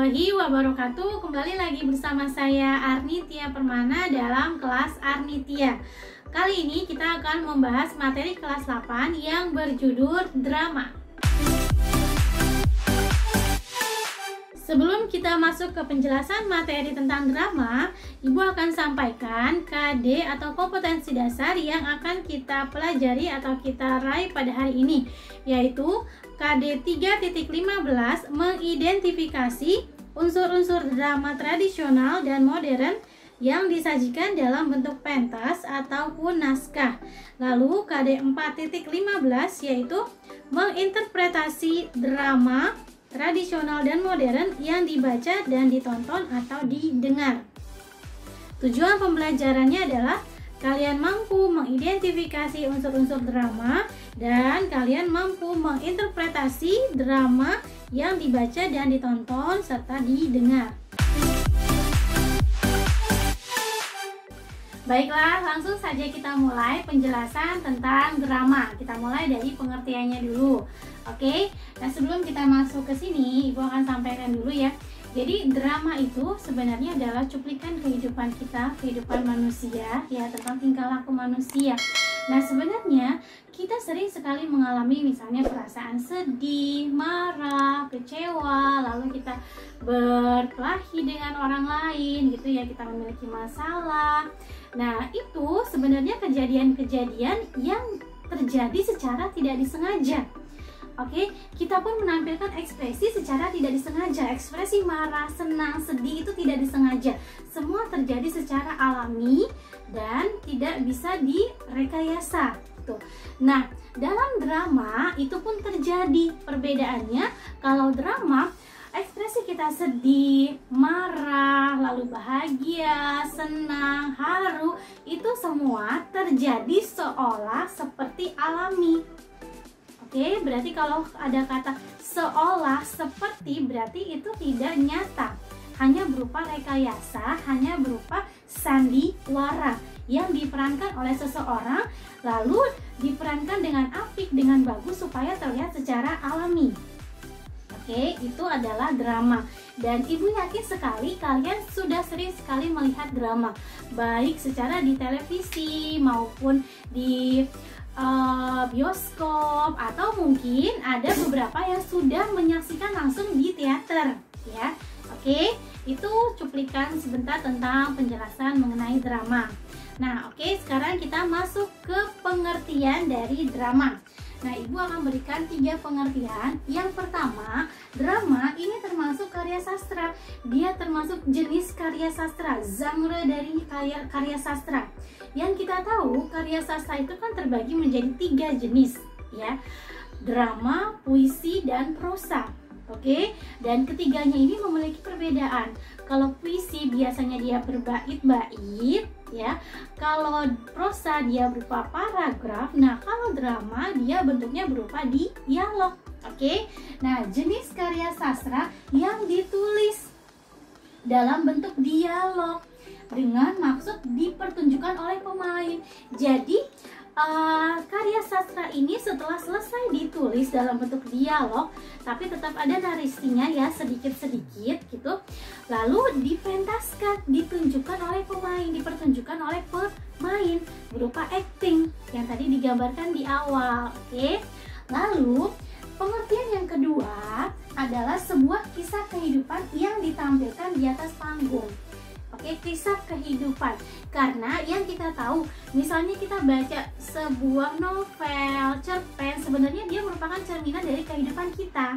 warahmatullahi wabarakatuh. Kembali lagi bersama saya Arnitia Permana dalam kelas Arnitia. Kali ini kita akan membahas materi kelas 8 yang berjudul drama. Sebelum kita masuk ke penjelasan materi tentang drama, Ibu akan sampaikan KD atau kompetensi dasar yang akan kita pelajari atau kita raih pada hari ini, yaitu KD 3.15 mengidentifikasi unsur-unsur drama tradisional dan modern yang disajikan dalam bentuk pentas ataupun naskah. Lalu KD 4.15 yaitu menginterpretasi drama tradisional dan modern yang dibaca dan ditonton atau didengar. Tujuan pembelajarannya adalah kalian mampu mengidentifikasi unsur-unsur drama dan kalian mampu menginterpretasi drama yang dibaca dan ditonton serta didengar. Baiklah, langsung saja kita mulai penjelasan tentang drama. Kita mulai dari pengertiannya dulu. Oke, nah sebelum kita masuk ke sini, Ibu akan sampaikan dulu ya. Jadi drama itu sebenarnya adalah cuplikan kehidupan kita, kehidupan manusia, ya, tentang tingkah laku manusia. Nah sebenarnya kita sering sekali mengalami misalnya perasaan sedih, marah, kecewa, lalu kita berkelahi dengan orang lain gitu ya, kita memiliki masalah. Nah itu sebenarnya kejadian-kejadian yang terjadi secara tidak disengaja. Oke, kita pun menampilkan ekspresi secara tidak disengaja. Ekspresi marah, senang, sedih itu tidak disengaja. Semua terjadi secara alami dan tidak bisa direkayasa. Gitu. Nah, dalam drama itu pun terjadi perbedaannya. Kalau drama, ekspresi kita sedih, marah, lalu bahagia, senang, haru, itu semua terjadi seolah seperti alami. Oke, berarti kalau ada kata seolah seperti, berarti itu tidak nyata, hanya berupa rekayasa, hanya berupa sandiwara yang diperankan oleh seseorang, lalu diperankan dengan apik, dengan bagus supaya terlihat secara alami. Oke, itu adalah drama. Dan Ibu yakin sekali kalian sudah sering sekali melihat drama, baik secara di televisi maupun di bioskop, atau mungkin ada beberapa yang sudah menyaksikan langsung di teater ya. Oke, itu cuplikan sebentar tentang penjelasan mengenai drama. Nah oke, sekarang kita masuk ke pengertian dari drama. Nah, Ibu akan berikan 3 pengertian. Yang pertama, drama ini termasuk karya sastra. Dia termasuk jenis karya sastra, genre dari karya sastra. Yang kita tahu, karya sastra itu kan terbagi menjadi 3 jenis, ya. Drama, puisi, dan prosa. Oke, dan ketiganya ini memiliki perbedaan. Kalau puisi biasanya dia berbait-bait, ya. Kalau prosa dia berupa paragraf. Nah, kalau drama dia bentuknya berupa dialog. Oke. Nah, jenis karya sastra yang ditulis dalam bentuk dialog dengan maksud dipertunjukkan oleh pemain. Jadi karya sastra ini setelah selesai ditulis dalam bentuk dialog, tapi tetap ada narasinya ya, sedikit-sedikit gitu, lalu dipentaskan, ditunjukkan oleh pemain, dipertunjukkan oleh pemain berupa acting yang tadi digambarkan di awal. Oke. Lalu pengertian yang kedua adalah sebuah kisah kehidupan yang ditampilkan di atas panggung. Oke, kisah kehidupan. Karena yang kita tahu, misalnya kita baca sebuah novel, cerpen, sebenarnya dia merupakan cerminan dari kehidupan kita.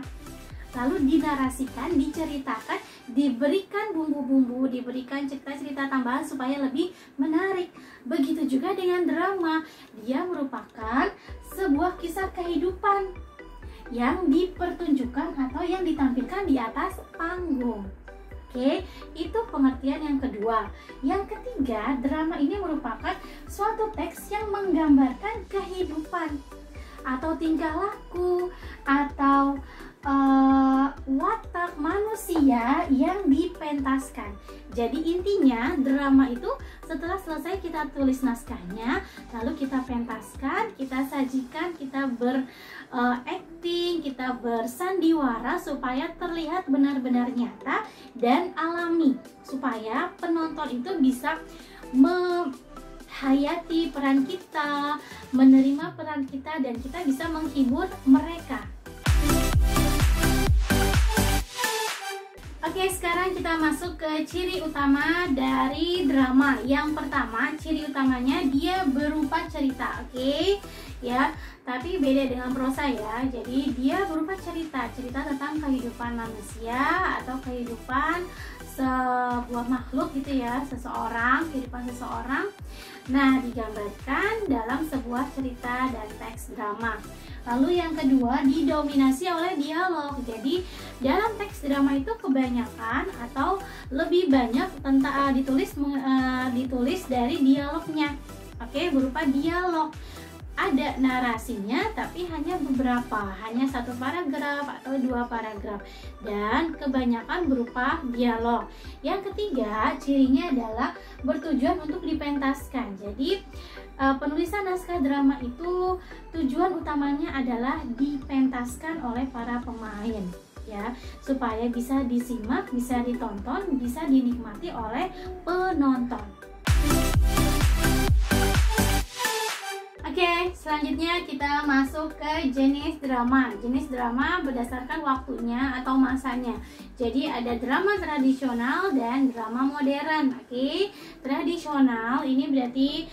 Lalu dinarasikan, diceritakan, diberikan bumbu-bumbu, diberikan cerita-cerita tambahan supaya lebih menarik. Begitu juga dengan drama. Dia merupakan sebuah kisah kehidupan yang dipertunjukkan atau yang ditampilkan di atas panggung. Oke, itu pengertian yang kedua. Yang ketiga, drama ini merupakan suatu teks yang menggambarkan kehidupan atau tingkah laku atau watak manusia yang dipentaskan. Jadi intinya drama itu setelah selesai kita tulis naskahnya, lalu kita pentaskan, kita sajikan, kita acting, kita bersandiwara supaya terlihat benar-benar nyata dan alami, supaya penonton itu bisa menghayati peran kita, menerima peran kita, dan kita bisa menghibur mereka. Oke, sekarang kita masuk ke ciri utama dari drama. Yang pertama, ciri utamanya dia berupa cerita, oke? Ya, tapi beda dengan prosa ya. Jadi dia berupa cerita tentang kehidupan manusia atau kehidupan sebuah makhluk gitu ya, kehidupan seseorang. Nah, digambarkan dalam sebuah cerita dan teks drama. Lalu yang kedua, didominasi oleh dialog. Jadi dalam teks drama itu kebanyakan atau lebih banyak tentang ditulis dari dialognya. Oke, berupa dialog. Ada narasinya tapi hanya beberapa, hanya 1 paragraf atau 2 paragraf, dan kebanyakan berupa dialog. Yang ketiga, cirinya adalah bertujuan untuk dipentaskan. Jadi penulisan naskah drama itu tujuan utamanya adalah dipentaskan oleh para pemain ya, supaya bisa disimak, bisa ditonton, bisa dinikmati oleh penonton. Oke, selanjutnya kita masuk ke jenis drama. Jenis drama berdasarkan waktunya atau masanya. Jadi ada drama tradisional dan drama modern. Oke, tradisional ini berarti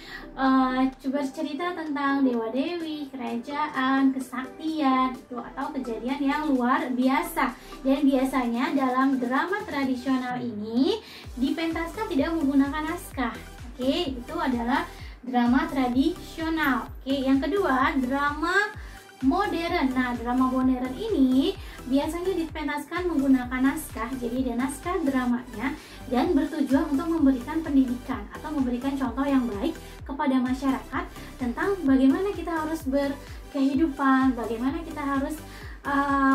bercerita tentang dewa-dewi, kerajaan, kesaktian, atau kejadian yang luar biasa. Dan biasanya dalam drama tradisional ini dipentaskan tidak menggunakan naskah. Oke, itu adalah drama tradisional. Oke, yang kedua, drama modern. Nah, drama modern ini biasanya dipentaskan menggunakan naskah. Jadi ada naskah dramanya dan bertujuan untuk memberikan pendidikan atau memberikan contoh yang baik kepada masyarakat tentang bagaimana kita harus berkehidupan, bagaimana kita harus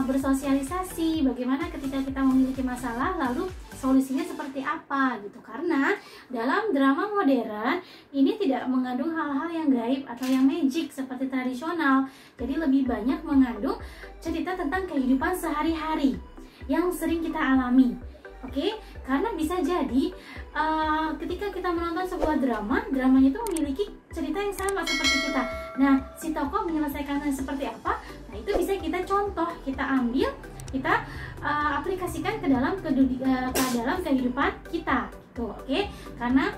bersosialisasi, bagaimana ketika kita memiliki masalah lalu solusinya seperti apa gitu. Karena dalam drama modern ini tidak mengandung hal-hal yang gaib atau yang magic seperti tradisional. Jadi lebih banyak mengandung cerita tentang kehidupan sehari-hari yang sering kita alami. Oke, karena bisa jadi ketika kita menonton sebuah dramanya itu memiliki cerita yang sama seperti kita. Nah, si tokoh menyelesaikannya seperti apa? Nah, itu bisa kita contoh, kita ambil, kita aplikasikan ke dalam kehidupan kita, gitu. Oke, karena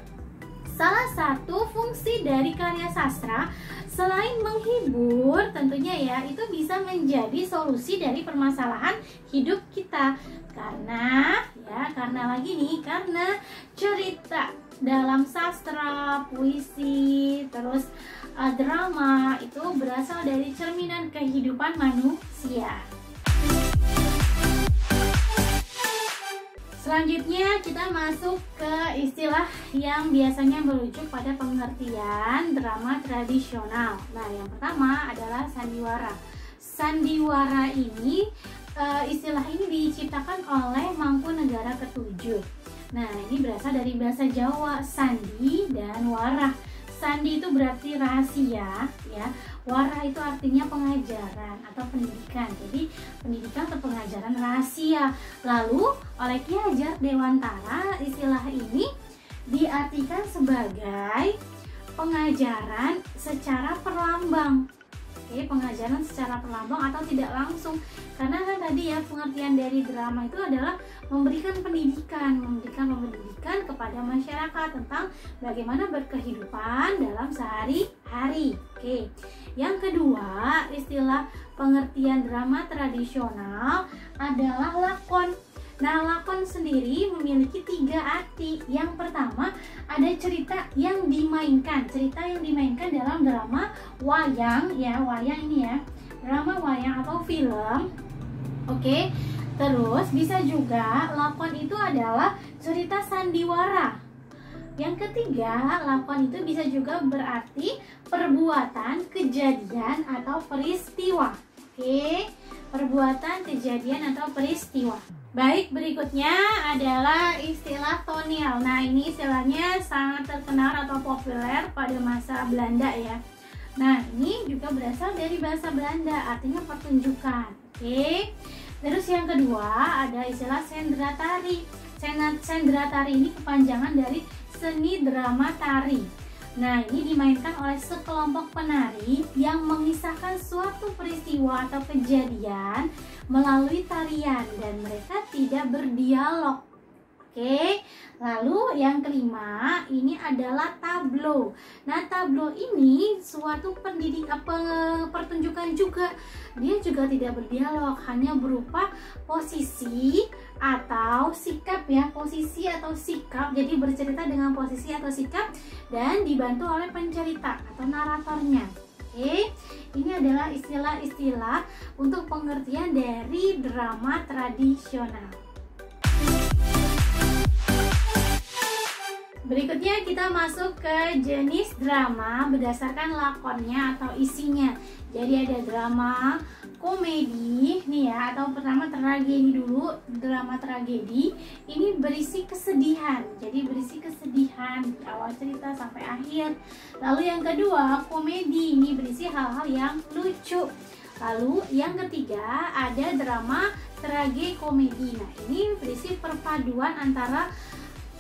salah satu fungsi dari karya sastra selain menghibur tentunya ya, itu bisa menjadi solusi dari permasalahan hidup kita. Karena cerita dalam sastra, puisi, terus drama itu berasal dari cerminan kehidupan manusia. Selanjutnya kita masuk ke istilah yang biasanya merujuk pada pengertian drama tradisional. Nah, yang pertama adalah sandiwara. Sandiwara ini, istilah ini diciptakan oleh Mangkunegara ke-7. Nah, ini berasal dari bahasa Jawa, sandi dan wara. Sandi itu berarti rahasia, ya. Wara itu artinya pengajaran atau pendidikan. Jadi pendidikan atau pengajaran rahasia. Lalu oleh Ki Hajar Dewantara, istilah ini diartikan sebagai pengajaran secara perlambang. Oke, pengajaran secara perlambang atau tidak langsung. Karena kan tadi ya, pengertian dari drama itu adalah memberikan pendidikan kepada masyarakat tentang bagaimana berkehidupan dalam sehari-hari. Oke. Yang kedua, istilah pengertian drama tradisional adalah lakon. Nah, lakon sendiri memiliki 3 arti. Yang pertama, ada cerita yang dimainkan. Cerita yang dimainkan dalam drama wayang, ya, wayang ini ya. Drama wayang atau film. Oke. Terus bisa juga lakon itu adalah cerita sandiwara. Yang ketiga, lakon itu bisa juga berarti perbuatan, kejadian atau peristiwa. Oke. perbuatan, kejadian, atau peristiwa. Baik, berikutnya adalah istilah toneel. Nah, ini istilahnya sangat terkenal atau populer pada masa Belanda ya. Nah, ini juga berasal dari bahasa Belanda, artinya pertunjukan. Oke. Terus yang kedua ada istilah sendera tari. Sendera tari ini kepanjangan dari seni drama tari. Nah, ini dimainkan oleh sekelompok penari yang mengisahkan suatu peristiwa atau kejadian melalui tarian dan mereka tidak berdialog. Oke, lalu yang kelima ini adalah tablo. Nah, tablo ini suatu pertunjukan juga. Dia juga tidak berdialog, hanya berupa posisi atau sikap ya, posisi atau sikap. Jadi bercerita dengan posisi atau sikap dan dibantu oleh pencerita atau naratornya. Oke, ini adalah istilah-istilah untuk pengertian dari drama tradisional. Berikutnya kita masuk ke jenis drama berdasarkan lakonnya atau isinya. Jadi ada drama komedi nih ya, atau pertama tragedi dulu. Drama tragedi ini berisi kesedihan. Jadi berisi kesedihan di awal cerita sampai akhir. Lalu yang kedua komedi, ini berisi hal-hal yang lucu. Lalu yang ketiga ada drama tragikomedi. Nah, ini berisi perpaduan antara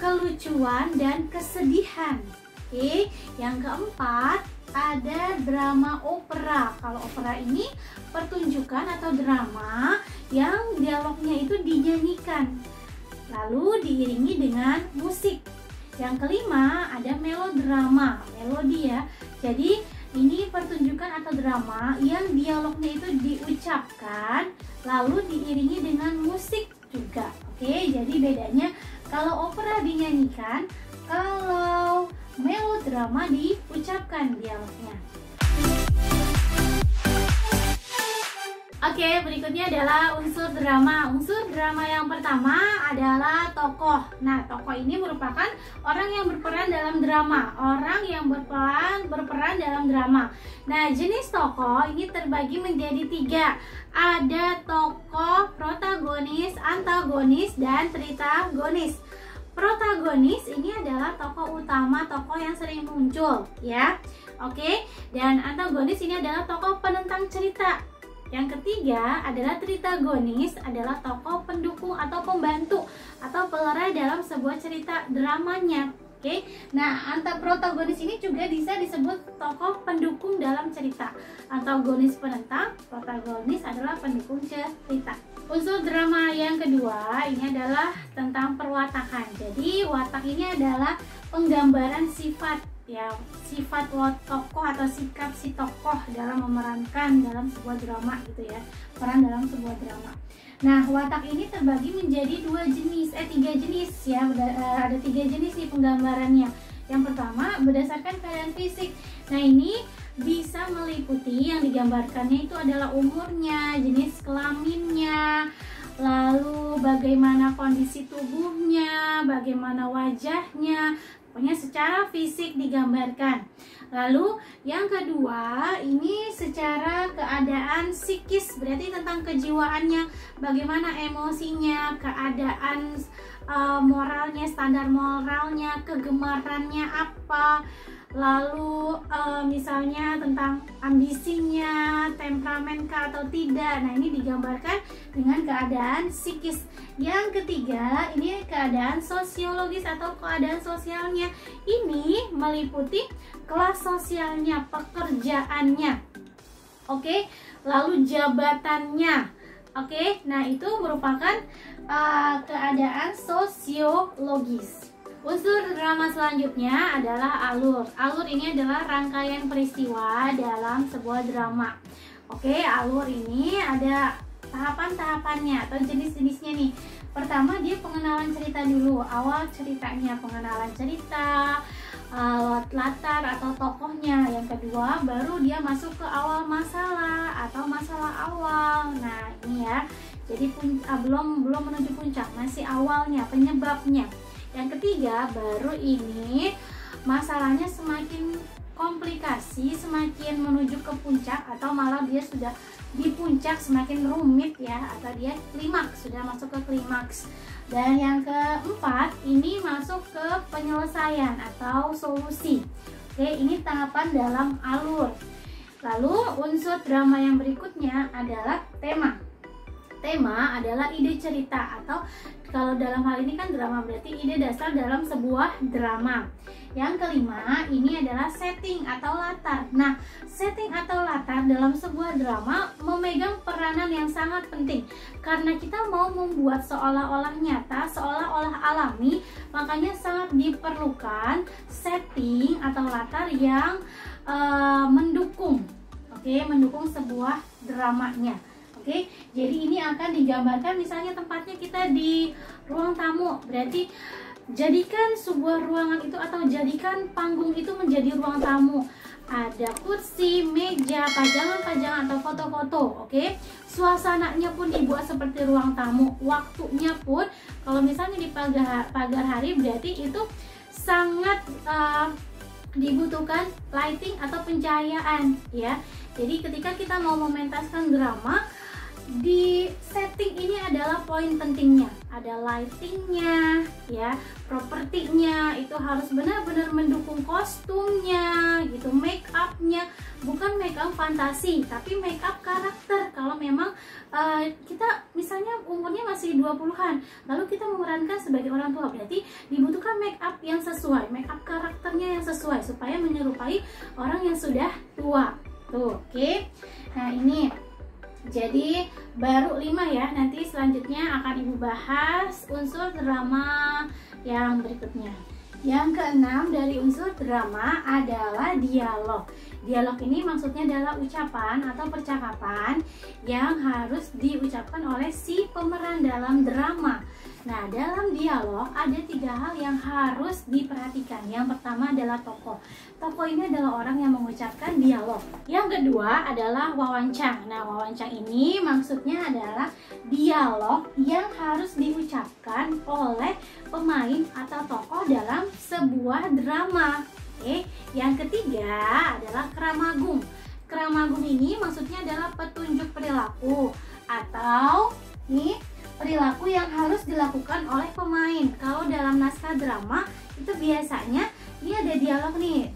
kelucuan dan kesedihan. Oke, yang keempat ada drama opera. Kalau opera ini pertunjukan atau drama yang dialognya itu dinyanyikan lalu diiringi dengan musik. Yang kelima ada melodrama, melodi ya. Jadi ini pertunjukan atau drama yang dialognya itu diucapkan lalu diiringi dengan musik juga. Oke, jadi bedanya kalau opera dinyanyikan, kalau melodrama diucapkan dialognya. Oke, berikutnya adalah unsur drama. Unsur drama yang pertama adalah tokoh. Nah, tokoh ini merupakan orang yang berperan dalam drama. Orang yang berperan dalam drama. Nah, jenis tokoh ini terbagi menjadi 3. Ada tokoh protagonis, antagonis, dan tritagonis. Protagonis ini adalah tokoh utama, tokoh yang sering muncul ya. Oke, dan antagonis ini adalah tokoh penentang cerita. Yang ketiga adalah tritagonis, adalah tokoh pendukung atau pembantu atau pelerai dalam sebuah cerita dramanya. Oke, nah protagonis ini juga bisa disebut tokoh pendukung dalam cerita. Antagonis penentang, protagonis adalah pendukung cerita. Unsur drama yang kedua ini adalah tentang perwatakan. Jadi watak ini adalah penggambaran sifat ya, sifat tokoh atau sikap si tokoh dalam memerankan dalam sebuah drama gitu ya, peran dalam sebuah drama. Nah, watak ini terbagi menjadi 3 jenis ya, ada 3 jenis nih penggambarannya. Yang pertama berdasarkan keadaan fisik. Nah, ini bisa meliputi yang digambarkannya itu adalah umurnya, jenis kelaminnya, lalu bagaimana kondisi tubuhnya, bagaimana wajahnya, pokoknya secara fisik digambarkan. Lalu yang kedua ini secara keadaan psikis, berarti tentang kejiwaannya, bagaimana emosinya, keadaan moralnya, standar moralnya, kegemarannya apa, lalu misalnya tentang ambisinya, temperamen kah atau tidak. Nah, ini digambarkan dengan keadaan psikis. Yang ketiga ini keadaan sosiologis atau keadaan sosialnya. Ini meliputi kelas sosialnya, pekerjaannya, oke, lalu jabatannya, oke. Nah, itu merupakan keadaan sosiologis. Unsur drama selanjutnya adalah alur. Alur ini adalah rangkaian peristiwa dalam sebuah drama. Oke, alur ini ada tahapan-tahapannya atau jenis-jenisnya nih. Pertama, dia pengenalan cerita dulu. Awal ceritanya, pengenalan cerita, latar atau tokohnya. Yang kedua, baru dia masuk ke awal masalah atau masalah awal. Nah, ini ya. Jadi belum menuju puncak, masih awalnya, penyebabnya. Yang ketiga, baru ini masalahnya semakin komplikasi, semakin menuju ke puncak atau malah dia sudah di puncak semakin rumit ya, atau dia klimaks, sudah masuk ke klimaks. Dan yang keempat ini masuk ke penyelesaian atau solusi. Oke, ini tahapan dalam alur. Lalu unsur drama yang berikutnya adalah tema. Tema adalah ide cerita, atau kalau dalam hal ini kan drama berarti ide dasar dalam sebuah drama. Yang kelima ini adalah setting atau latar. Nah, setting atau latar dalam sebuah drama memegang peranan yang sangat penting, karena kita mau membuat seolah-olah nyata, seolah-olah alami, makanya sangat diperlukan setting atau latar yang mendukung, mendukung sebuah dramanya. Jadi ini akan digambarkan, misalnya tempatnya kita di ruang tamu, berarti jadikan sebuah ruangan itu atau jadikan panggung itu menjadi ruang tamu. Ada kursi, meja, pajangan-pajangan atau foto-foto. Suasananya pun dibuat seperti ruang tamu. Waktunya pun kalau misalnya di pagar hari berarti itu sangat dibutuhkan lighting atau pencahayaan ya. Jadi ketika kita mau mementaskan drama, di setting ini adalah poin pentingnya, ada lightingnya ya, propertinya itu harus benar-benar mendukung kostumnya gitu, make upnya bukan make up fantasi tapi make up karakter. Kalau memang kita misalnya umurnya masih 20-an lalu kita memerankan sebagai orang tua, berarti dibutuhkan make up yang sesuai, make up karakternya yang sesuai supaya menyerupai orang yang sudah tua tuh. Nah ini jadi baru 5 ya, nanti selanjutnya akan Ibu bahas unsur drama yang berikutnya. Yang keenam dari unsur drama adalah dialog. Dialog ini maksudnya adalah ucapan atau percakapan yang harus diucapkan oleh si pemeran dalam drama. Nah, dalam dialog ada 3 hal yang harus diperhatikan. Yang pertama adalah tokoh. Tokoh ini adalah orang yang mengucapkan dialog. Yang kedua adalah wawancang. Nah, wawancang ini maksudnya adalah dialog yang harus diucapkan oleh pemain atau tokoh dalam sebuah drama. Yang ketiga adalah kramagung. Kramagung ini maksudnya adalah petunjuk perilaku atau perilaku yang harus dilakukan oleh pemain. Kalau dalam naskah drama itu biasanya ini ada dialog nih,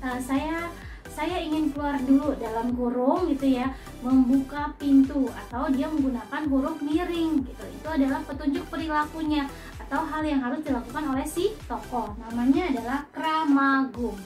saya ingin keluar dulu dalam kurung gitu ya, membuka pintu, atau dia menggunakan huruf miring gitu. Itu adalah petunjuk perilakunya atau hal yang harus dilakukan oleh si tokoh. Namanya adalah kramagung.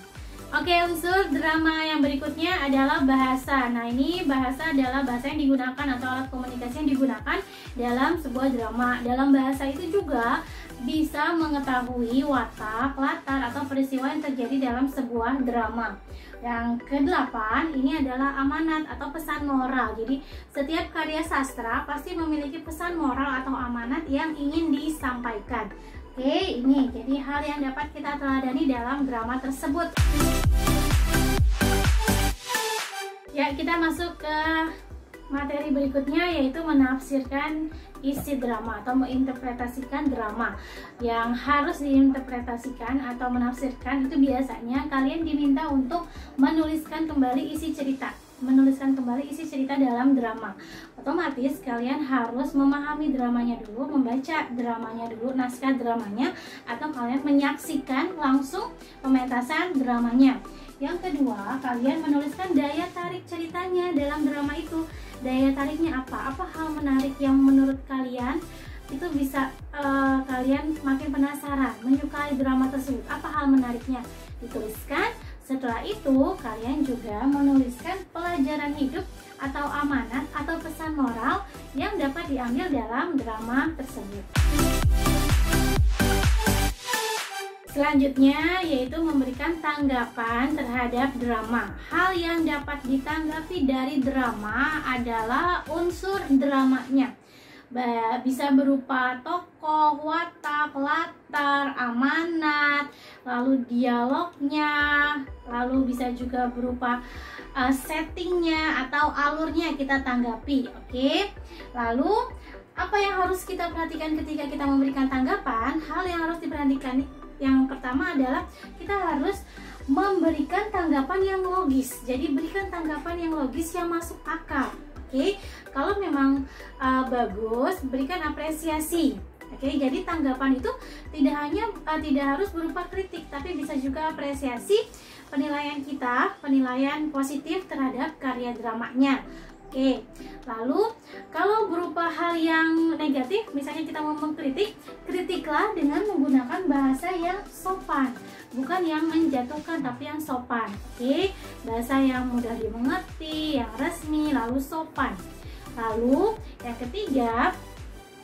Unsur drama yang berikutnya adalah bahasa. Nah, ini bahasa adalah bahasa yang digunakan atau alat komunikasi yang digunakan dalam sebuah drama. Dalam bahasa itu juga bisa mengetahui watak, latar, atau peristiwa yang terjadi dalam sebuah drama. Yang ke-8 ini adalah amanat atau pesan moral. Jadi setiap karya sastra pasti memiliki pesan moral atau amanat yang ingin disampaikan. Ini jadi hal yang dapat kita teladani dalam drama tersebut. Ya, kita masuk ke materi berikutnya, yaitu menafsirkan isi drama atau menginterpretasikan drama. Yang harus diinterpretasikan atau menafsirkan itu biasanya kalian diminta untuk menuliskan kembali isi cerita. Menuliskan kembali isi cerita dalam drama. Otomatis kalian harus memahami dramanya dulu, membaca dramanya dulu, naskah dramanya, atau kalian menyaksikan langsung pementasan dramanya. Yang kedua, kalian menuliskan daya tarik ceritanya dalam drama itu. Daya tariknya apa? Apa hal menarik yang menurut kalian itu bisa kalian makin penasaran, menyukai drama tersebut? Apa hal menariknya? Dituliskan. Setelah itu, kalian juga menuliskan pelajaran hidup atau amanat atau pesan moral yang dapat diambil dalam drama tersebut. Selanjutnya yaitu memberikan tanggapan terhadap drama. Hal yang dapat ditanggapi dari drama adalah unsur dramanya. Bisa berupa tokoh, watak, latar, amanat, lalu dialognya, lalu bisa juga berupa settingnya atau alurnya kita tanggapi. Lalu apa yang harus kita perhatikan ketika kita memberikan tanggapan? Hal yang harus diperhatikan yang pertama adalah kita harus memberikan tanggapan yang logis. Jadi berikan tanggapan yang logis yang masuk akal. Oke, kalau memang bagus, berikan apresiasi. Oke, jadi tanggapan itu tidak harus berupa kritik, tapi bisa juga apresiasi, penilaian kita, penilaian positif terhadap karya dramanya. Oke, lalu kalau berupa hal yang negatif, misalnya kita mau mengkritik, kritiklah dengan menggunakan bahasa yang sopan, bukan yang menjatuhkan tapi yang sopan. Oke, bahasa yang mudah dimengerti, yang resmi, lalu sopan. Lalu yang ketiga,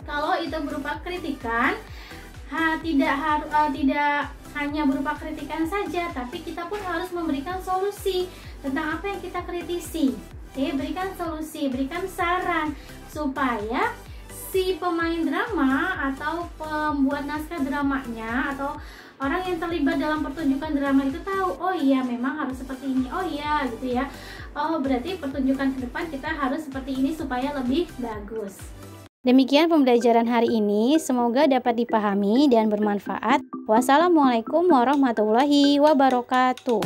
kalau itu berupa kritikan, tidak hanya berupa kritikan saja, tapi kita pun harus memberikan solusi tentang apa yang kita kritisi. Oke, berikan solusi, berikan saran supaya si pemain drama atau pembuat naskah dramanya atau orang yang terlibat dalam pertunjukan drama itu tahu, oh iya memang harus seperti ini, oh iya gitu ya. Oh berarti pertunjukan ke depan kita harus seperti ini supaya lebih bagus. Demikian pembelajaran hari ini, semoga dapat dipahami dan bermanfaat. Wassalamualaikum warahmatullahi wabarakatuh.